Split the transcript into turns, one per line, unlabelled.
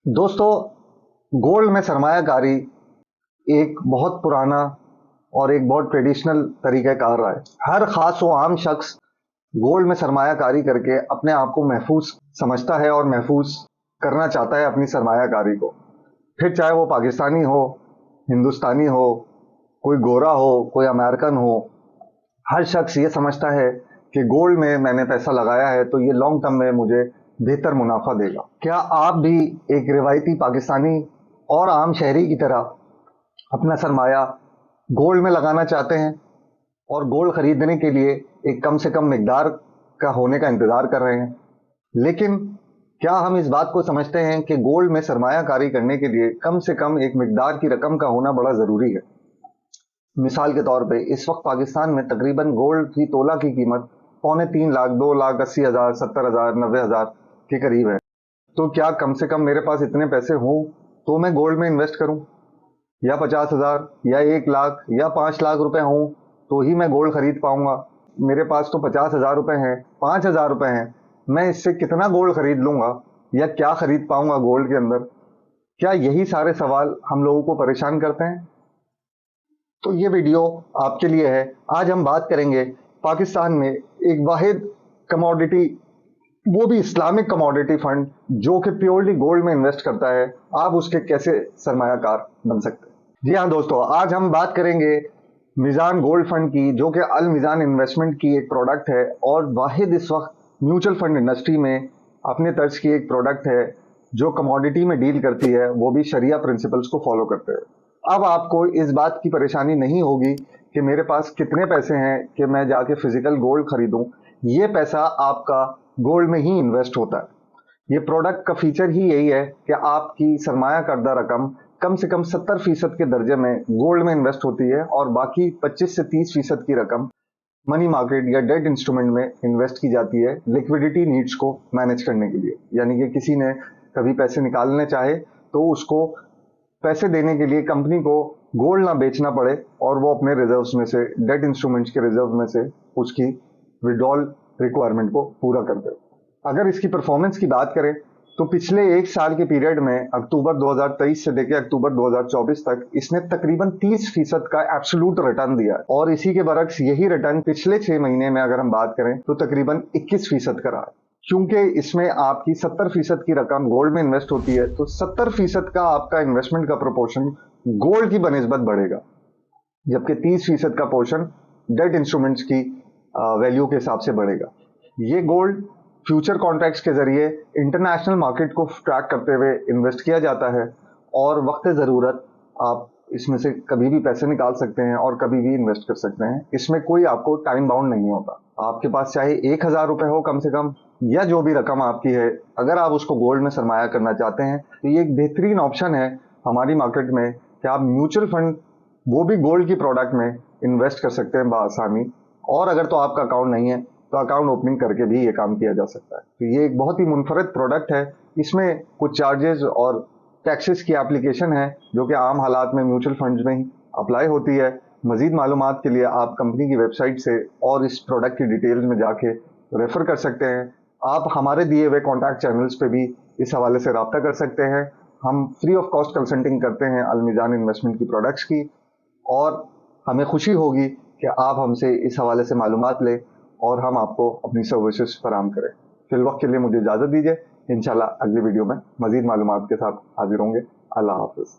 दोस्तों, गोल्ड में सरमायाकारी एक बहुत पुराना और एक बहुत ट्रेडिशनल तरीक़ाकार रहा है। हर ख़ास व आम शख्स गोल्ड में सरमायाकारी करके अपने आप को महफूज समझता है और महफूज करना चाहता है अपनी सरमायाकारी को। फिर चाहे वो पाकिस्तानी हो, हिंदुस्तानी हो, कोई गोरा हो, कोई अमेरिकन हो, हर शख्स ये समझता है कि गोल्ड में मैंने पैसा लगाया है तो ये लॉन्ग टर्म में मुझे बेहतर मुनाफा देगा। क्या आप भी एक रिवायती पाकिस्तानी और आम शहरी की तरह अपना सरमाया गोल्ड में लगाना चाहते हैं और गोल्ड खरीदने के लिए एक कम से कम मिकदार का होने का इंतज़ार कर रहे हैं? लेकिन क्या हम इस बात को समझते हैं कि गोल्ड में सरमायाकारी करने के लिए कम से कम एक मिकदार की रकम का होना बड़ा ज़रूरी है? मिसाल के तौर पे इस वक्त पाकिस्तान में तकरीबन गोल्ड की तोला की कीमत 3.25 लाख, 2,80,000, 70,000, 90,000 के करीब है। तो क्या कम से कम मेरे पास इतने पैसे हों तो मैं गोल्ड में इन्वेस्ट करूं, या 50,000 या 1 लाख या 5 लाख रुपए हों तो ही मैं गोल्ड खरीद पाऊंगा? मेरे पास तो 50,000 रुपए हैं, 5,000 रुपए हैं, मैं इससे कितना गोल्ड खरीद लूंगा या क्या खरीद पाऊंगा गोल्ड के अंदर? क्या यही सारे सवाल हम लोगों को परेशान करते हैं? तो ये वीडियो आपके लिए है। आज हम बात करेंगे पाकिस्तान में एक वाहिद कमोडिटी, वो भी इस्लामिक कमोडिटी फंड जो कि प्योरली गोल्ड में इन्वेस्ट करता है, आप उसके कैसे सरमायाकार बन सकते हैं। जी हाँ दोस्तों, आज हम बात करेंगे मीज़ान गोल्ड फंड की, जो कि अल मीज़ान इन्वेस्टमेंट की एक प्रोडक्ट है और वाहिद इस वक्त म्यूचुअल फंड इंडस्ट्री में अपने तर्ज की एक प्रोडक्ट है जो कमोडिटी में डील करती है, वो भी शरिया प्रिंसिपल्स को फॉलो करते हैं। अब आपको इस बात की परेशानी नहीं होगी कि मेरे पास कितने पैसे हैं कि मैं जाके फिजिकल गोल्ड खरीदूं। ये पैसा आपका गोल्ड में ही इन्वेस्ट होता है। ये प्रोडक्ट का फीचर ही यही है कि आपकी सरमाया करदा रकम कम से कम 70% के दर्जे में गोल्ड में इन्वेस्ट होती है और बाकी 25 से 30% की रकम मनी मार्केट या डेट इंस्ट्रूमेंट में इन्वेस्ट की जाती है लिक्विडिटी नीड्स को मैनेज करने के लिए। यानी कि किसी ने कभी पैसे निकालने चाहे तो उसको पैसे देने के लिए कंपनी को गोल्ड ना बेचना पड़े और वो अपने रिजर्व्स में से, डेट इंस्ट्रूमेंट्स के रिजर्व में से उसकी विड्रॉल रिक्वायरमेंट को पूरा कर दे। अगर इसकी परफॉर्मेंस की बात करें तो पिछले एक साल के पीरियड में अक्टूबर 2023 से लेकर अक्टूबर 2024 तक इसने तकरीबन 30% का एब्सोल्यूट रिटर्न दिया है और इसी के बरक्स यही रिटर्न पिछले 6 महीने में अगर हम बात करें तो तकरीबन 21% का रहा है। क्योंकि इसमें आपकी 70% की रकम गोल्ड में इन्वेस्ट होती है तो 70% का आपका इन्वेस्टमेंट का प्रोपोर्शन गोल्ड की बनिस्बत बढ़ेगा, जबकि 30% का पोर्शन डेट इंस्ट्रूमेंट्स की वैल्यू के हिसाब से बढ़ेगा। ये गोल्ड फ्यूचर कॉन्ट्रैक्ट्स के जरिए इंटरनेशनल मार्केट को ट्रैक करते हुए इन्वेस्ट किया जाता है और वक्त ज़रूरत आप इसमें से कभी भी पैसे निकाल सकते हैं और कभी भी इन्वेस्ट कर सकते हैं। इसमें कोई आपको टाइम बाउंड नहीं होता। आपके पास चाहे 1,000 रुपए हो कम से कम, या जो भी रकम आपकी है, अगर आप उसको गोल्ड में सरमाया करना चाहते हैं तो ये एक बेहतरीन ऑप्शन है हमारी मार्केट में कि आप म्यूचुअल फंड, वो भी गोल्ड की प्रोडक्ट में इन्वेस्ट कर सकते हैं बआसानी। और अगर तो आपका अकाउंट नहीं है तो अकाउंट ओपनिंग करके भी ये काम किया जा सकता है। तो ये एक बहुत ही मुनफरद प्रोडक्ट है। इसमें कुछ चार्जेस और टैक्सेस की एप्लीकेशन है जो कि आम हालात में म्यूचुअल फंड्स में ही अप्लाई होती है। मजीद मालूमात के लिए आप कंपनी की वेबसाइट से और इस प्रोडक्ट की डिटेल्स में जाके रेफर कर सकते हैं। आप हमारे दिए हुए कॉन्टैक्ट चैनल्स पे भी इस हवाले से रब्ता कर सकते हैं। हम फ्री ऑफ कॉस्ट कंसल्टिंग करते हैं अल मीज़ान इन्वेस्टमेंट की प्रोडक्ट्स की, और हमें खुशी होगी कि आप हमसे इस हवाले से मालूमात लें और हम आपको अपनी सर्विसेज फराहम करें। फिल वक्त के लिए मुझे इजाज़त दीजिए। इंशाल्लाह अगली वीडियो में मजीद मालूमात के साथ हाजिर होंगे। अल्लाह हाफ़िज़।